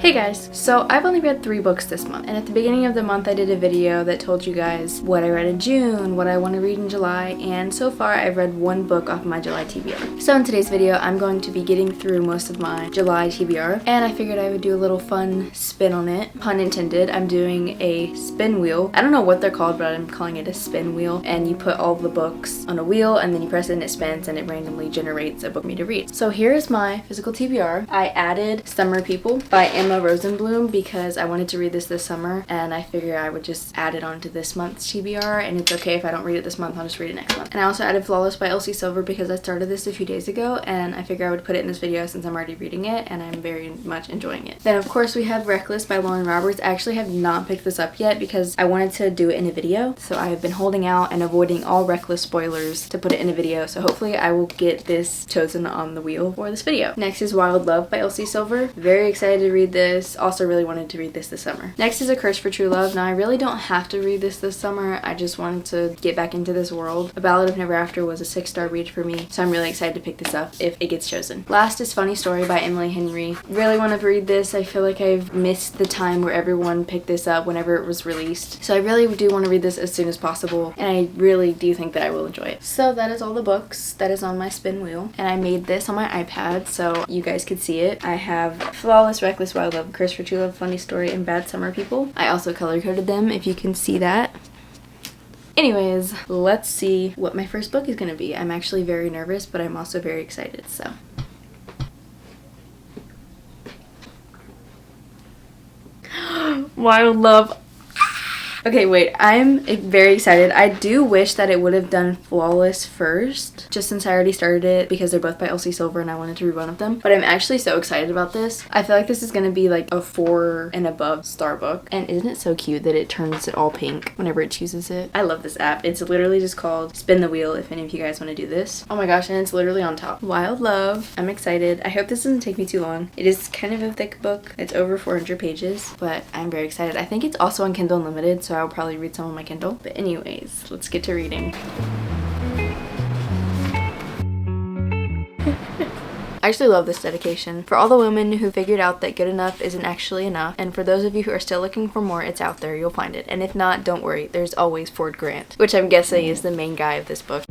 Hey guys, so I've only read 3 books this month, and at the beginning of the month I did a video that told you guys what I read in June, what I want to read in July, and so far I've read 1 book off my July TBR. So in today's video I'm going to be getting through most of my July TBR, and I figured I would do a little fun spin on it. Pun intended, I'm doing a spin wheel. I don't know what they're called, but I'm calling it a spin wheel, and you put all the books on a wheel and then you press it and it spins and it randomly generates a book for me to read. So here's my physical TBR. I added Summer People by Emma Rosenblum because I wanted to read this summer, and I figured I would just add it onto this month's TBR, and it's okay if I don't read it this month, I'll just read it next month. And I also added Flawless by Elsie Silver because I started this a few days ago, and I figured I would put it in this video since I'm already reading it and I'm very much enjoying it. Then of course we have Reckless by Lauren Roberts. I actually have not picked this up yet because I wanted to do it in a video, so I have been holding out and avoiding all Reckless spoilers to put it in a video, so hopefully I will get this chosen on the wheel for this video. Next is Wild Love by Elsie Silver. Very excited to read this. Also really wanted to read this summer. Next is A Curse for True Love. Now I really don't have to read this summer. I just wanted to get back into this world. A Ballad of Never After was a 6-star read for me, so I'm really excited to pick this up if it gets chosen. Last is Funny Story by Emily Henry. Really want to read this. I feel like I've missed the time where everyone picked this up whenever it was released. So I really do want to read this as soon as possible, and I really do think that I will enjoy it. So that is all the books that is on my spin wheel, and I made this on my iPad so you guys could see it. I have Flawless, Reckless, Wild Love, Curse for True Love, Funny Story, and Bad Summer People. I also color coded them if you can see that. Anyways, let's see what my first book is gonna be. I'm actually very nervous, but I'm also very excited, so. Wild Love. Okay, wait, I'm very excited. I do wish that it would have done Flawless first, just since I already started it because they're both by Elsie Silver and I wanted to read one of them. But I'm actually so excited about this. I feel like this is gonna be like a 4 and above star book. And isn't it so cute that it turns it all pink whenever it chooses it? I love this app. It's literally just called Spin the Wheel if any of you guys want to do this. Oh my gosh, and it's literally on top. Wild Love. I'm excited. I hope this doesn't take me too long. It is kind of a thick book. It's over 400 pages, but I'm very excited. I think it's also on Kindle Unlimited, so I'll probably read some on my Kindle. But anyways, let's get to reading. I actually love this dedication. For all the women who figured out that good enough isn't actually enough, and for those of you who are still looking for more, it's out there, you'll find it. And if not, don't worry, there's always Ford Grant, which I'm guessing is the main guy of this book.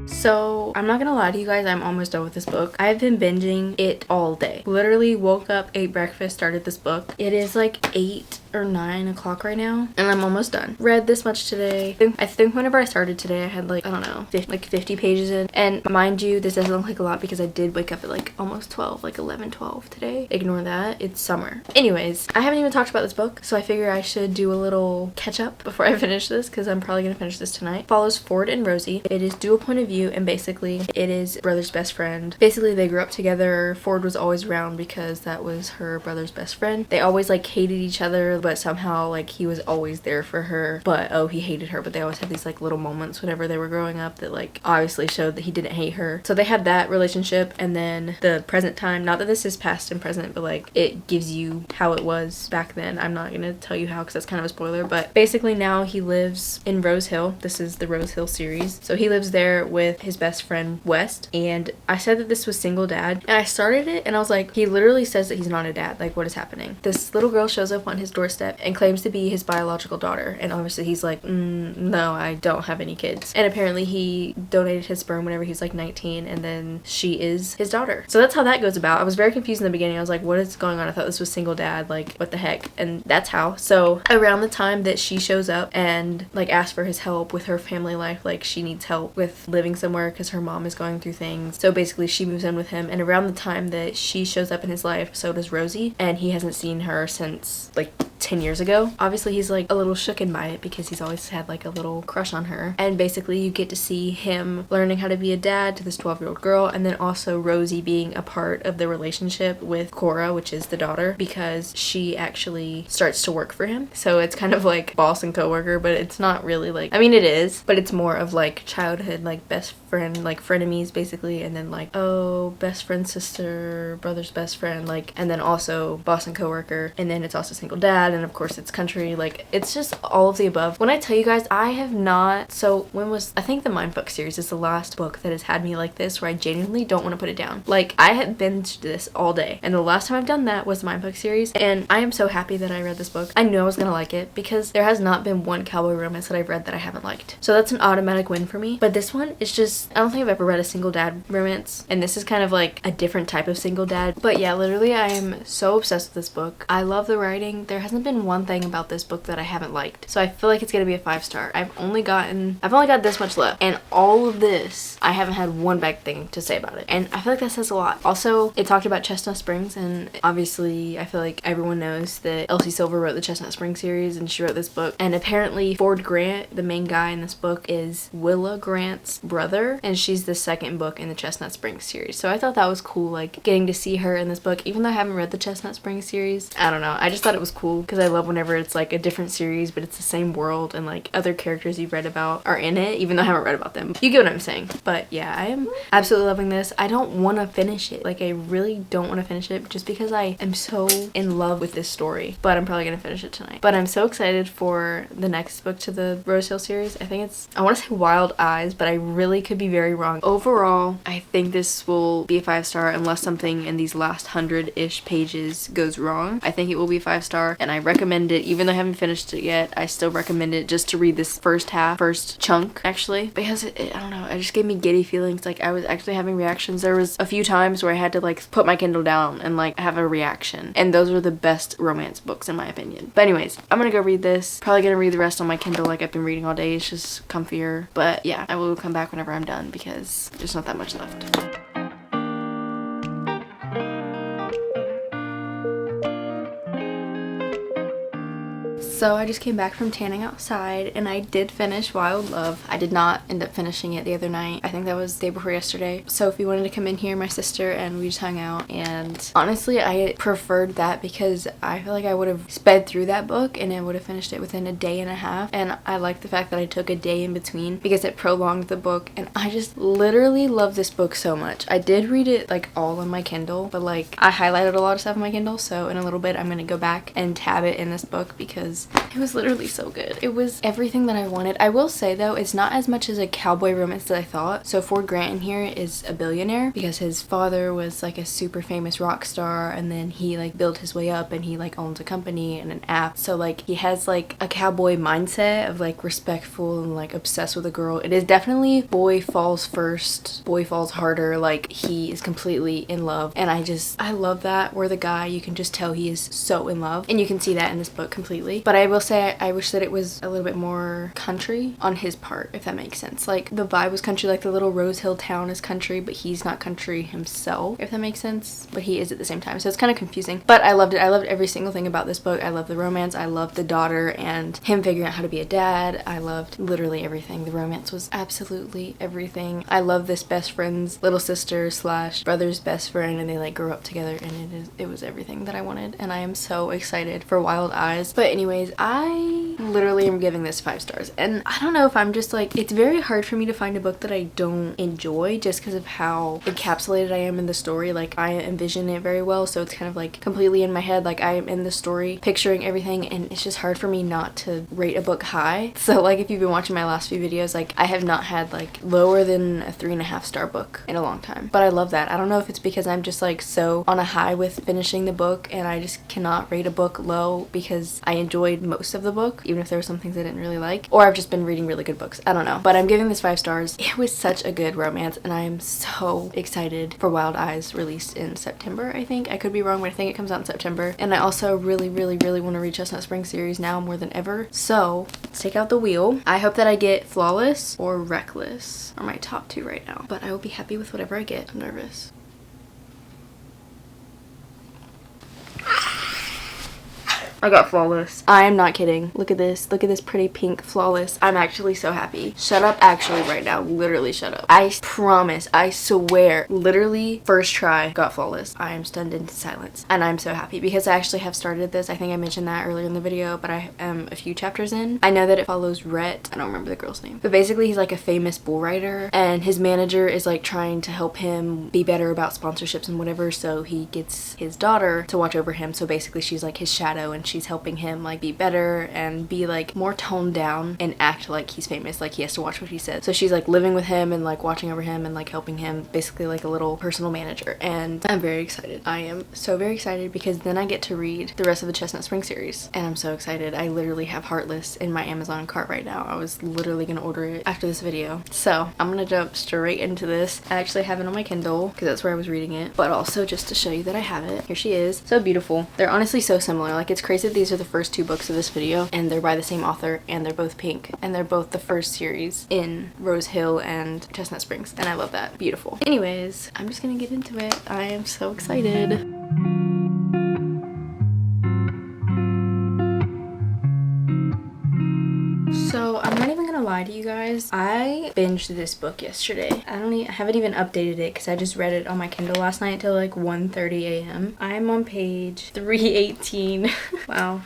So, I'm not gonna lie to you guys, I'm almost done with this book. I've been binging it all day. Literally woke up, ate breakfast, started this book. It is like 8 or 9 o'clock right now, and I'm almost done. Read this much today. I think whenever I started today, I had like, I don't know, 50 pages in. And mind you, this doesn't look like a lot because I did wake up at like almost 12, like 11, 12 today. Ignore that, it's summer. Anyways, I haven't even talked about this book, so I figure I should do a little catch up before I finish this because I'm probably gonna finish this tonight. Follows Ford and Rosie. It is dual point of view, and basically it is brother's best friend. Basically they grew up together. Ford was always around because that was her brother's best friend. They always like hated each other, but somehow like he was always there for her, but oh, he hated her. But they always had these like little moments whenever they were growing up that like obviously showed that he didn't hate her. So they had that relationship, and then the present time, not that this is past and present, but like it gives you how it was back then. I'm not gonna tell you how because that's kind of a spoiler, but basically now he lives in Rose Hill. This is the Rose Hill series, so he lives there with his best friend West. And I said that this was single dad, and I started it and I was like, he literally says that he's not a dad. Like, what is happening? This little girl shows up on his doorstep and claims to be his biological daughter, and obviously he's like, no, I don't have any kids. And apparently he donated his sperm whenever he was like 19, and then she is his daughter. So that's how that goes about. I was very confused in the beginning. I was like, what is going on? I thought this was single dad, like what the heck? And that's how. So around the time that she shows up and like asks for his help with her family life, like she needs help with living somewhere because her mom is going through things, so basically she moves in with him. And around the time that she shows up in his life, so does Rosie, and he hasn't seen her since like 10 years ago. Obviously he's like a little shooken by it because he's always had like a little crush on her, and basically you get to see him learning how to be a dad to this 12-year-old girl, and then also Rosie being a part of the relationship with Cora, which is the daughter, because she actually starts to work for him. So it's kind of like boss and coworker, but it's not really like, I mean it is, but it's more of like childhood, like best friend, like frenemies basically, and then like, oh, best friend sister, brother's best friend, like, and then also boss and coworker, and then it's also single dad, dad, and of course it's country. Like, it's just all of the above. When I tell you guys, I have not, so when was, I think the Mindfuck series is the last book that has had me like this, where I genuinely don't want to put it down. Like, I have binged this all day, and the last time I've done that was the Mindfuck series, and I am so happy that I read this book. I knew I was gonna like it because there has not been one cowboy romance that I've read that I haven't liked. So that's an automatic win for me. But this one is just, I don't think I've ever read a single dad romance, and this is kind of like a different type of single dad. But yeah, literally I am so obsessed with this book. I love the writing. There hasn't been one thing about this book that I haven't liked. So I feel like it's gonna be a 5-star. I've only got this much left, and all of this, I haven't had one bad thing to say about it. And I feel like that says a lot. Also, it talked about Chestnut Springs, and obviously I feel like everyone knows that Elsie Silver wrote the Chestnut Springs series, and she wrote this book. And apparently Ford Grant, the main guy in this book, is Willa Grant's brother, and she's the second book in the Chestnut Springs series. So I thought that was cool, like getting to see her in this book, even though I haven't read the Chestnut Springs series. I don't know, I just thought it was cool because I love whenever it's like a different series but it's the same world and like other characters you've read about are in it, even though I haven't read about them. You get what I'm saying. But yeah, I am absolutely loving this. I don't want to finish it. Like, I really don't want to finish it just because I am so in love with this story, but I'm probably gonna finish it tonight. But I'm so excited for the next book to the Rose Hill series. I think it's, I want to say Wild Eyes, but I really could be very wrong. Overall, I think this will be a 5-star unless something in these last 100-ish pages goes wrong. I think it will be a 5-star, and I recommend it. Even though I haven't finished it yet, I still recommend it just to read this first chunk actually, because I don't know, it just gave me giddy feelings. Like, I was actually having reactions. There was a few times where I had to like put my Kindle down and like have a reaction, and those were the best romance books in my opinion. But anyways, I'm gonna go read this. Probably gonna read the rest on my Kindle like I've been reading all day. It's just comfier. But yeah, I will come back whenever I'm done because there's not that much left. So I just came back from tanning outside, and I did finish Wild Love. I did not end up finishing it the other night. I think that was the day before yesterday. Sophie wanted to come in here, my sister, and we just hung out. And honestly, I preferred that because I feel like I would have sped through that book and I would have finished it within a day and a half. And I like the fact that I took a day in between because it prolonged the book. And I just literally love this book so much. I did read it like all on my Kindle, but like I highlighted a lot of stuff on my Kindle. So in a little bit, I'm gonna go back and tab it in this book because it was literally so good. It was everything that I wanted. I will say though, it's not as much as a cowboy romance that I thought. So Ford Grant in here is a billionaire because his father was like a super famous rock star, and then he like built his way up and he like owns a company and an app. So like he has like a cowboy mindset of like respectful and like obsessed with a girl. It is definitely boy falls first, boy falls harder. Like, he is completely in love, and I love that, where the guy, you can just tell he is so in love, and you can see that in this book completely. But I will say I wish that it was a little bit more country on his part, if that makes sense. Like, the vibe was country, like the little Rose Hill town is country, but he's not country himself, if that makes sense. But he is at the same time, so it's kind of confusing. But I loved it. I loved every single thing about this book. I loved the romance. I loved the daughter and him figuring out how to be a dad. I loved literally everything. The romance was absolutely everything. I love this best friend's little sister slash brother's best friend, and they like grow up together, and it was everything that I wanted, and I am so excited for Wild Eyes. But anyways, I literally am giving this 5 stars, and I don't know if I'm just like, it's very hard for me to find a book that I don't enjoy just because of how encapsulated I am in the story. Like, I envision it very well, so it's kind of like completely in my head, like I am in the story picturing everything, and it's just hard for me not to rate a book high. So like, if you've been watching my last few videos, like I have not had like lower than a 3.5-star book in a long time, but I love that. I don't know if it's because I'm just like so on a high with finishing the book and I just cannot rate a book low because I enjoyed most of the book, even if there were some things I didn't really like, or I've just been reading really good books. I don't know, but I'm giving this 5 stars. It was such a good romance, and I am so excited for Wild Eyes, released in September, I think. I could be wrong, but I think it comes out in September. And I also really want to read Chestnut Springs series now more than ever. So let's take out the wheel. I hope that I get Flawless or Reckless are my top 2 right now, but I will be happy with whatever I get. I'm nervous. I got Flawless. I am not kidding. Look at this. Look at this pretty pink Flawless. I'm actually so happy. Shut up actually right now. Literally shut up. I promise. I swear. Literally first try got Flawless. I am stunned into silence. And I'm so happy because I actually have started this. I think I mentioned that earlier in the video, but I am a few chapters in. I know that it follows Rhett. I don't remember the girl's name. But basically he's like a famous bull rider, and his manager is like trying to help him be better about sponsorships and whatever, so he gets his daughter to watch over him. So basically she's like his shadow, and she's helping him like be better and be like more toned down and act like he's famous, like he has to watch what he says. So she's like living with him and like watching over him and like helping him, basically like a little personal manager. And I'm very excited. I am so very excited because then I get to read the rest of the Chestnut Spring series, and I'm so excited. I literally have Heartless in my Amazon cart right now. I was literally gonna order it after this video. So I'm gonna jump straight into this. I actually have it on my Kindle because that's where I was reading it, but also just to show you that I have it. Here she is. So beautiful. They're honestly so similar. Like, it's crazy that these are the first two books of this video and they're by the same author and they're both pink and they're both the first series in Rose Hill and Chestnut Springs, and I love that. Beautiful. Anyways, I'm just gonna get into it. I am so excited. So I'm not even gonna lie to you guys, I binged this book yesterday. I haven't even updated it because I just read it on my Kindle last night till like 1:30 a.m. I'm on page 318. Wow.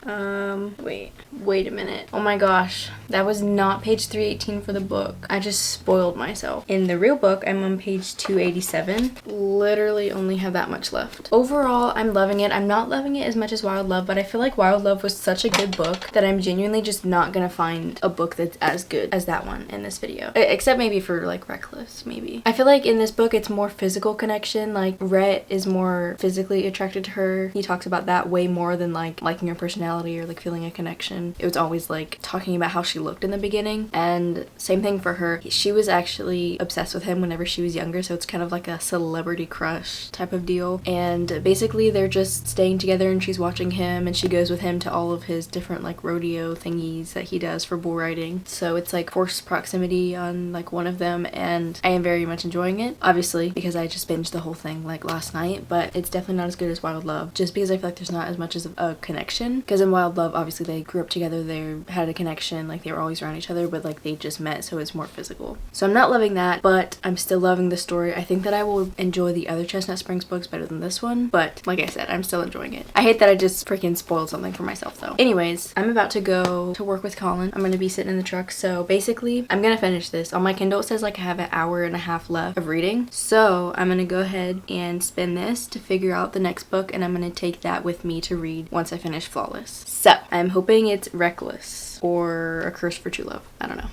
Wait a minute. Oh my gosh, that was not page 318 for the book. I just spoiled myself. In the real book, I'm on page 287. Literally only have that much left. Overall, I'm loving it. I'm not loving it as much as Wild Love, but I feel like Wild Love was such a good book that I'm genuinely just not gonna find a book that's as good as that one in this video. Except maybe for like Reckless, maybe. I feel like in this book it's more physical connection. Like, Rhett is more physically attracted to her. He talks about that way more than like liking her personality or like feeling a connection. It was always like talking about how she looked in the beginning, and same thing for her. She was actually obsessed with him whenever she was younger, so it's kind of like a celebrity crush type of deal. And basically they're just staying together and she's watching him and she goes with him to all of his different like rodeo thingies that he does for bull riding. So it's like forced proximity on like one of them, and I am very much enjoying it, obviously because I just binged the whole thing like last night, but it's definitely not as good as Wild Love just because I feel like there's not as much as a connection. Because in Wild Love, obviously they grew up together, they had a connection, like they were always around each other, but like they just met, so it's more physical. So I'm not loving that, but I'm still loving the story. I think that I will enjoy the other Chestnut Springs books better than this one, but like I said, I'm still enjoying it. I hate that I just freaking spoiled something for myself though. Anyways, I'm about to go to work with Colin. I'm gonna be sitting in the truck, so basically I'm gonna finish this. On my Kindle it says like I have an hour and a half left of reading, so I'm gonna go ahead and spin this to figure out the next book, and I'm gonna take that with me to read once I finish Flawless. So I'm hoping it's Reckless or A Curse for True Love. I don't know.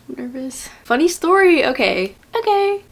I'm nervous. Funny story. Okay.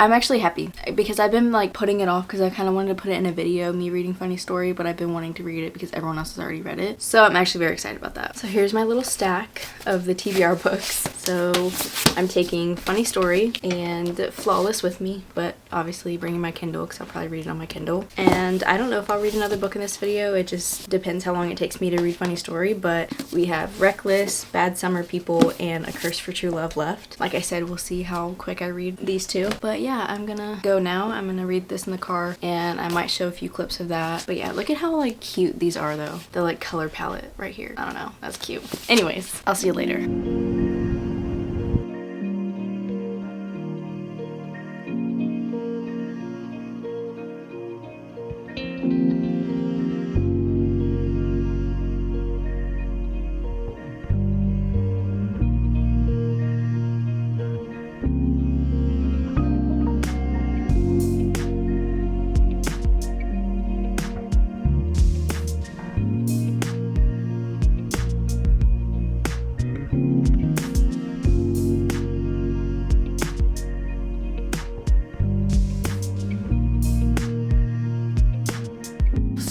I'm actually happy because I've been like putting it off because I kind of wanted to put it in a video, me reading Funny Story, but I've been wanting to read it because everyone else has already read it. So I'm actually very excited about that. So here's my little stack of the TBR books. So I'm taking Funny Story and Flawless with me, but obviously bringing my Kindle because I'll probably read it on my Kindle. And I don't know if I'll read another book in this video. It just depends how long it takes me to read Funny Story, but we have Reckless, Bad Summer People, and A Curse for True Love left. Like I said, we'll see how quick I read these two. But yeah, I'm gonna go now. I'm gonna read this in the car and I might show a few clips of that. But yeah, look at how like cute these are though. The like color palette right here. I don't know, that's cute. Anyways, I'll see you later.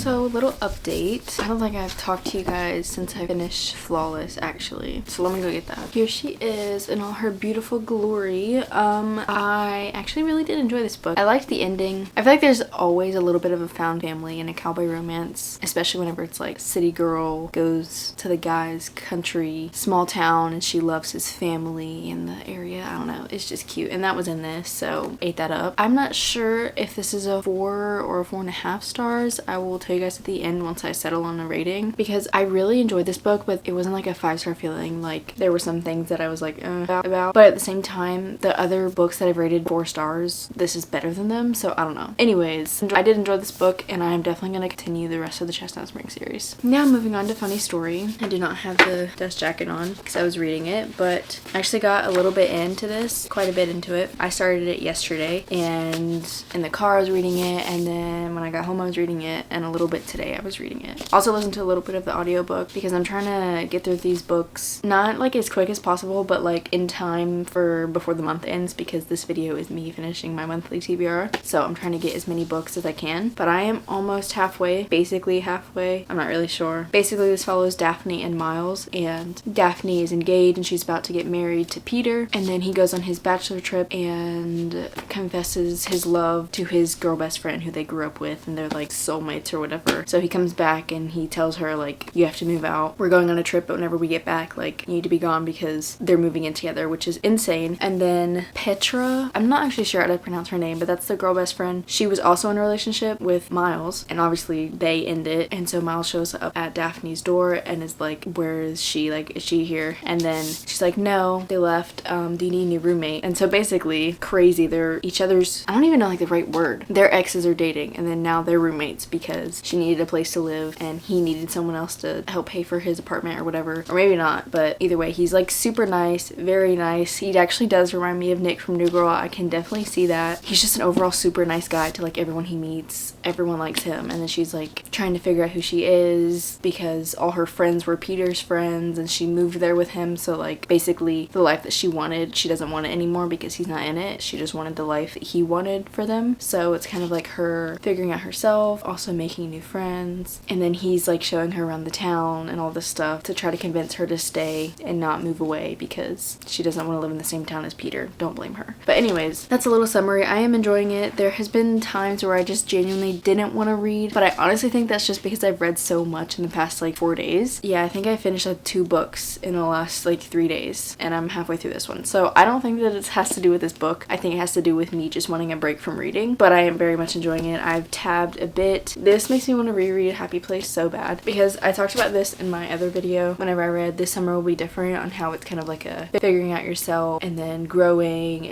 So, little update. I don't think I've talked to you guys since I finished Flawless, actually. So let me go get that. Here she is in all her beautiful glory. I actually really did enjoy this book. I liked the ending. I feel like there's always a little bit of a found family in a cowboy romance, especially whenever it's like city girl goes to the guy's country, small town, and she loves his family in the area. I don't know. It's just cute. And that was in this, so ate that up. I'm not sure if this is a 4 or a 4.5 stars. I will tell you guys at at the end once I settle on a rating, because I really enjoyed this book, but it wasn't like a 5-star feeling. Like there were some things that I was like about, but at the same time the other books that I've rated 4 stars, this is better than them, so I don't know. Anyways, I did enjoy this book and I'm definitely gonna continue the rest of the Chestnut Spring series. Now moving on to Funny Story. I do not have the dust jacket on because I was reading it, but I actually got a little bit into this, quite a bit into it. I started it yesterday and in the car I was reading it, and then when I got home I was reading it, and a little bit today I was reading it. Also listened to a little bit of the audiobook because I'm trying to get through these books not like as quick as possible, but like in time for before the month ends, because this video is me finishing my monthly TBR. So I'm trying to get as many books as I can, but I am almost halfway, basically halfway. I'm not really sure. Basically this follows Daphne and Miles, and Daphne is engaged and she's about to get married to Peter, and then he goes on his bachelor trip and confesses his love to his girl best friend who they grew up with, and they're like soulmates or whatever. So he comes back and he tells her like, you have to move out. We're going on a trip, but whenever we get back, like you need to be gone because they're moving in together, which is insane. And then Petra, I'm not actually sure how to pronounce her name, but that's the girl best friend. She was also in a relationship with Miles, and obviously they end it. And so Miles shows up at Daphne's door and is like, where is she? Like, is she here? And then she's like, no, they left. Do you need a new roommate? And so basically crazy, they're each other's, I don't even know like the right word. Their exes are dating, and then now they're roommates because she needed a place to live and he needed someone else to help pay for his apartment or whatever, or maybe not, but either way he's like super nice, very nice. He actually does remind me of Nick from New Girl. I can definitely see that. He's just an overall super nice guy to like everyone he meets. Everyone likes him, and then she's like trying to figure out who she is because all her friends were Peter's friends and she moved there with him, so like basically the life that she wanted, she doesn't want it anymore because he's not in it. She just wanted the life that he wanted for them. So it's kind of like her figuring out herself, also making new friends, and then he's like showing her around the town and all this stuff to try to convince her to stay and not move away because she doesn't want to live in the same town as Peter. Don't blame her. But anyways, that's a little summary. I am enjoying it. There has been times where I just genuinely didn't want to read, but I honestly think that's just because I've read so much in the past like 4 days. Yeah, I think I finished like 2 books in the last like 3 days, and I'm halfway through this one. So I don't think that it has to do with this book. I think it has to do with me just wanting a break from reading, but I am very much enjoying it. I've tabbed a bit. This makes me want to reread Happy Place so bad because I talked about this in my other video whenever I read This Summer Will Be Different, on how it's kind of like a figuring out yourself and then growing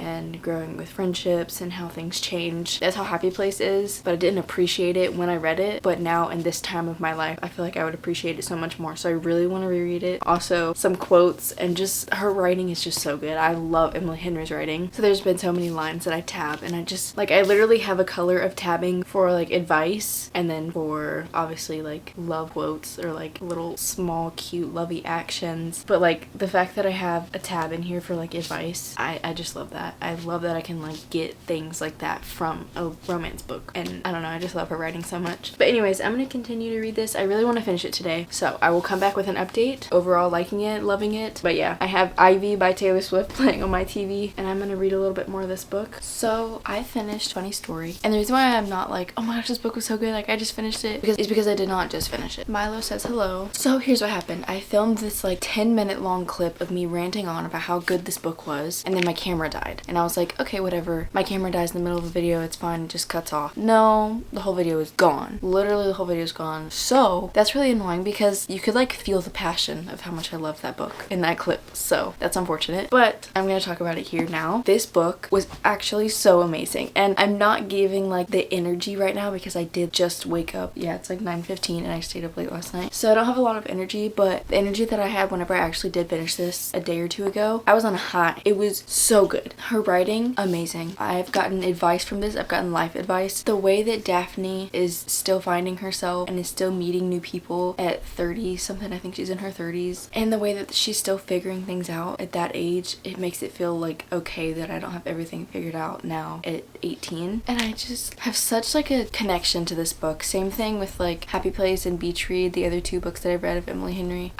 with friendships and how things change. That's how Happy Place is, but I didn't appreciate it when I read it, but now in this time of my life I feel like I would appreciate it so much more, so I really want to reread it. Also some quotes, and just her writing is just so good. I love Emily Henry's writing, so there's been so many lines that I tab, and I just like, I literally have a color of tabbing for like advice and then for obviously like love quotes or like little small cute lovey actions, but like the fact that I have a tab in here for like advice, I just love that. I love that I can like get things like that from a romance book, and I don't know, I just love her writing so much. But anyways, I'm gonna continue to read this. I really want to finish it today, so I will come back with an update. Overall liking it, loving it. But yeah, I have Ivy by Taylor Swift playing on my TV, and I'm gonna read a little bit more of this book. So I finished Funny Story, and the reason why I'm not like, oh my gosh, this book was so good, like I just finished it, because I did not just finish it. Milo says hello. So here's what happened. I filmed this like 10-minute long clip of me ranting on about how good this book was, and then my camera died, and I was like, okay, whatever, my camera dies in the middle of a video, it's fine, it just cuts off. No, the whole video is gone. Literally the whole video is gone. So that's really annoying because you could like feel the passion of how much I love that book in that clip, so that's unfortunate, but I'm gonna talk about it here now. This book was actually so amazing, and I'm not giving like the energy right now because I did just wake up. Yeah, it's like 9:15 and I stayed up late last night, so I don't have a lot of energy, but the energy that I had whenever I actually did finish this a day or 2 ago, I was on a high. It was so good. Her writing, amazing. I've gotten advice from this. I've gotten life advice. The way that Daphne is still finding herself and is still meeting new people at 30 something, I think she's in her 30s, and the way that she's still figuring things out at that age, it makes it feel like okay that I don't have everything figured out now at 18, and I just have such like a connection to this book. Same thing with like Happy Place and Beach Read, the other 2 books that I've read of Emily Henry.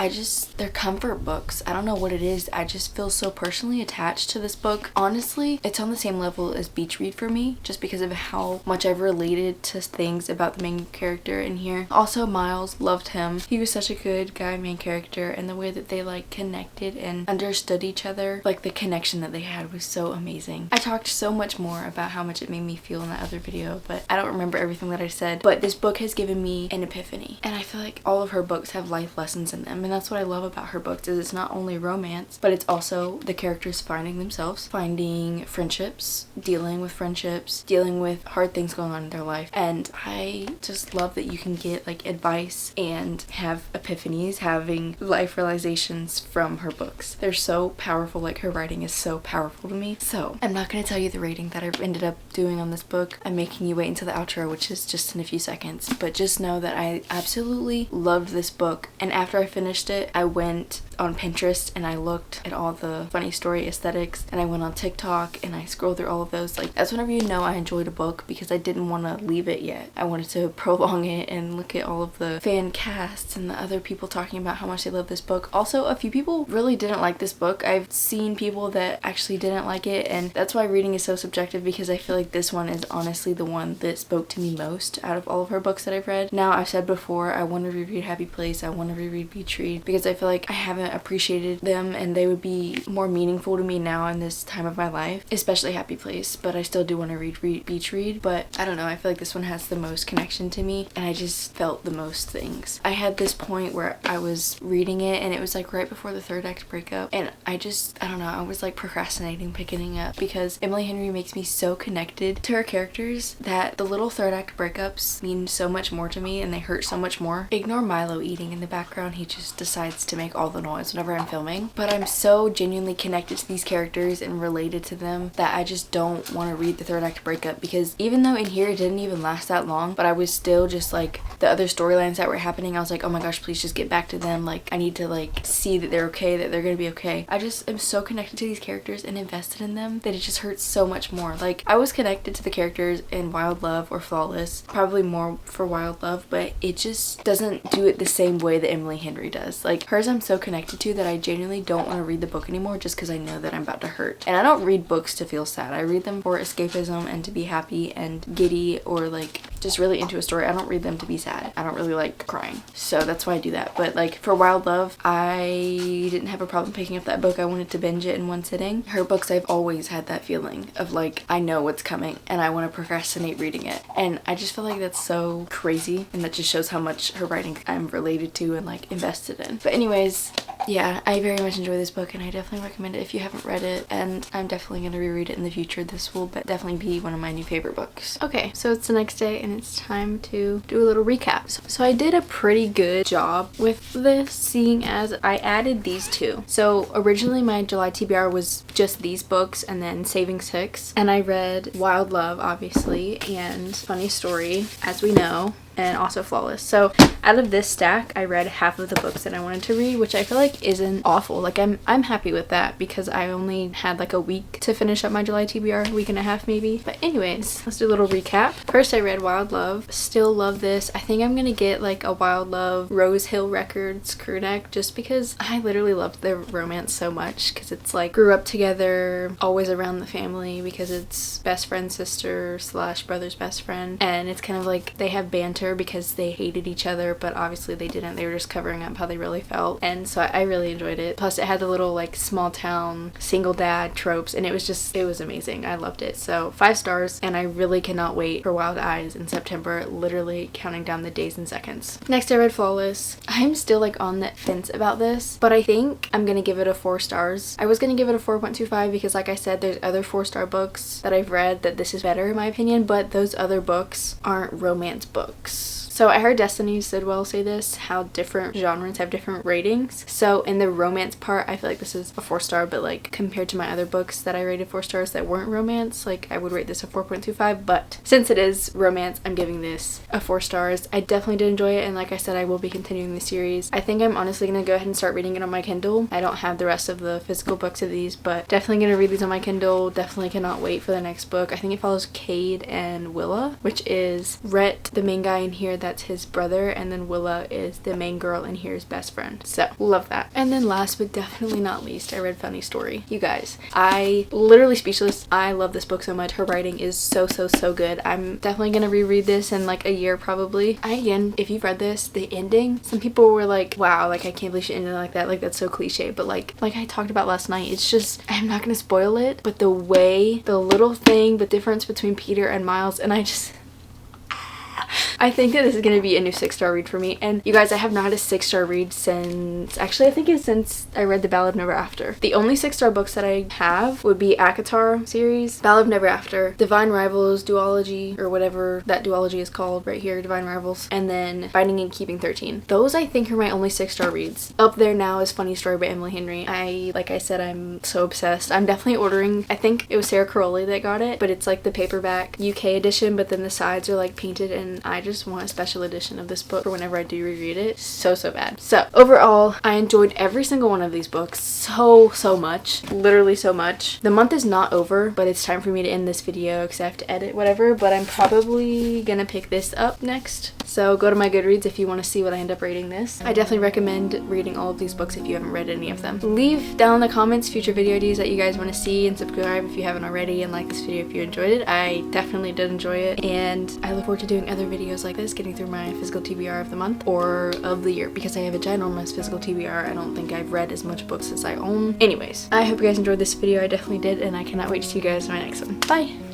They're comfort books. I don't know what it is. I just feel so personally attached to this book. Honestly, it's on the same level as Beach Read for me, just because of how much I've related to things about the main character in here. Also, Miles, loved him. He was such a good guy main character, and the way that they like connected and understood each other, like the connection that they had was so amazing. I talked so much more about how much it made me feel in that other video, but I don't remember everything that I said. But this book has given me an epiphany. And I feel like all of her books have life lessons in them, and that's what I love about her books, is it's not only romance, but it's also the characters finding themselves, finding friendships, dealing with friendships, dealing with hard things going on in their life. And I just love that you can get like advice and have epiphanies, having life realizations from her books. They're so powerful. Like, her writing is so powerful to me. So I'm not going to tell you the rating that I ended up doing on this book. I'm making you wait until the outro, which is just in a few seconds. But just know that I absolutely loved this book, and after I finished it, I went on Pinterest and I looked at all the funny story aesthetics, and I went on TikTok and I scrolled through all of those. Like, that's whenever you know I enjoyed a book, because I didn't want to leave it yet. I wanted to prolong it and look at all of the fan casts and the other people talking about how much they love this book. Also, a few people really didn't like this book. I've seen people that actually didn't like it, and that's why reading is so subjective, because I feel like this one is honestly the one that spoke to me most out of all of her books that I've read. Now, I've said before, I want to reread Happy Place, I want to reread Beach Read, because I feel like I haven't appreciated them, and they would be more meaningful to me now in this time of my life, especially Happy Place. But I still do want to read Beach Read, but I don't know, I feel like this one has the most connection to me, and I just felt the most things. I had this point where I was reading it, and it was like right before the third act breakup, and I don't know, I was like procrastinating picking it up, because Emily Henry makes me so connected to her characters that the little third act breakups mean so much more to me, and they hurt so much more. Ignore Milo eating in the background. He just decides to make all the noise whenever I'm filming. But I'm so genuinely connected to these characters and related to them that I just don't want to read the third act breakup, because even though in here it didn't even last that long, but I was still just like, the other storylines that were happening, I was like, oh my gosh, please just get back to them. Like, I need to like see that they're okay, that they're gonna be okay. I just am so connected to these characters and invested in them that it just hurts so much more. Like, I was connected to the characters in Wild Love or Flawless, probably more for Wild Love, but it just doesn't do it the same way that Emily Henry does. Like, hers I'm so connected to that I genuinely don't want to read the book anymore, just because I know that I'm about to hurt. And I don't read books to feel sad. I read them for escapism and to be happy and giddy, or like just really into a story. I don't read them to be sad. I don't really like crying, so that's why I do that. But like for Wild Love, I didn't have a problem picking up that book. I wanted to binge it in one sitting. Her books, I've always had that feeling of like, I know what's coming and I want to procrastinate reading it, and I just feel like that's so crazy, and that just shows how much her writing I'm related to and like invested in. But anyways, yeah, I very much enjoy this book, and I definitely recommend it if you haven't read it, and I'm definitely going to reread it in the future. This will definitely be one of my new favorite books. Okay, so it's the next day and it's time to do a little recap. So I did a pretty good job with this, seeing as I added these two. So originally my July TBR was just these books and then Saving Six, and I read Wild Love obviously, and Funny Story, as we know, and also Flawless. So out of this stack, I read half of the books that I wanted to read, which I feel like isn't awful. Like, I'm happy with that, because I only had like a week to finish up my July TBR, a week and a half maybe. But anyways, let's do a little recap. First, I read Wild Love. Still love this. I think I'm gonna get like a Wild Love Rose Hill Records crew neck, just because I literally loved their romance so much, because it's like grew up together, always around the family, because it's best friend sister / brother's best friend, and it's kind of like they have banter because they hated each other, but obviously they didn't. They were just covering up how they really felt, and so I really enjoyed it. Plus it had the little like small town single dad tropes, and it was amazing. I loved it. So 5 stars, and I really cannot wait for Wild Eyes in September, literally counting down the days and seconds. Next, I read Flawless. I'm still like on the fence about this, but I think I'm gonna give it a 4 stars. I was gonna give it a 4.25 because, like I said, there's other 4-star books that I've read that this is better in my opinion, but those other books aren't romance books. So I heard Destiny Sidwell say this, how different genres have different ratings. So in the romance part, I feel like this is a 4-star, but like compared to my other books that I rated 4 stars that weren't romance, like I would rate this a 4.25, but since it is romance, I'm giving this a 4 stars. I definitely did enjoy it, and like I said, I will be continuing the series. I think I'm honestly gonna go ahead and start reading it on my Kindle. I don't have the rest of the physical books of these, but definitely gonna read these on my Kindle. Definitely cannot wait for the next book. I think it follows Cade and Willa, which is Rhett, the main guy in here, that's his brother, and then Willa is the main girl in here's best friend. So love that. And then last but definitely not least, I read Funny Story. You guys, I literally speechless. I love this book so much. Her writing is so good. I'm definitely gonna reread this in like a year probably. Again, if you've read this, the ending, some people were like, wow, like I can't believe she ended like that, like that's so cliche, but like I talked about last night, it's just, I'm not gonna spoil it, but the way, the little thing, the difference between Peter and Miles, and I think that this is gonna be a new 6-star read for me. And you guys, I have not had a 6-star read since, actually I think it's since I read The Ballad of Never After. The only 6-star books that I have would be ACOTAR series, Ballad of Never After, Divine Rivals duology, or whatever that duology is called right here, Divine Rivals, and then Finding and Keeping 13. Those I think are my only 6-star reads. Up there now is Funny Story by Emily Henry. Like I said, I'm so obsessed. I'm definitely ordering, I think it was Sarah Caroli that got it, but it's like the paperback UK edition, but then the sides are like painted, and I just want a special edition of this book for whenever I do reread it. So bad. So overall, I enjoyed every single one of these books so much. Literally so much. The month is not over, but it's time for me to end this video because I have to edit whatever, but I'm probably gonna pick this up next. So go to my Goodreads if you want to see what I end up rating this. I definitely recommend reading all of these books if you haven't read any of them. Leave down in the comments future video ideas that you guys want to see, and subscribe if you haven't already, and like this video if you enjoyed it. I definitely did enjoy it, and I look forward to doing other videos like this, getting through my physical TBR of the month or of the year, because I have a ginormous physical TBR. I don't think I've read as much books as I own. Anyways, I hope you guys enjoyed this video. I definitely did, and I cannot wait to see you guys in my next one. Bye!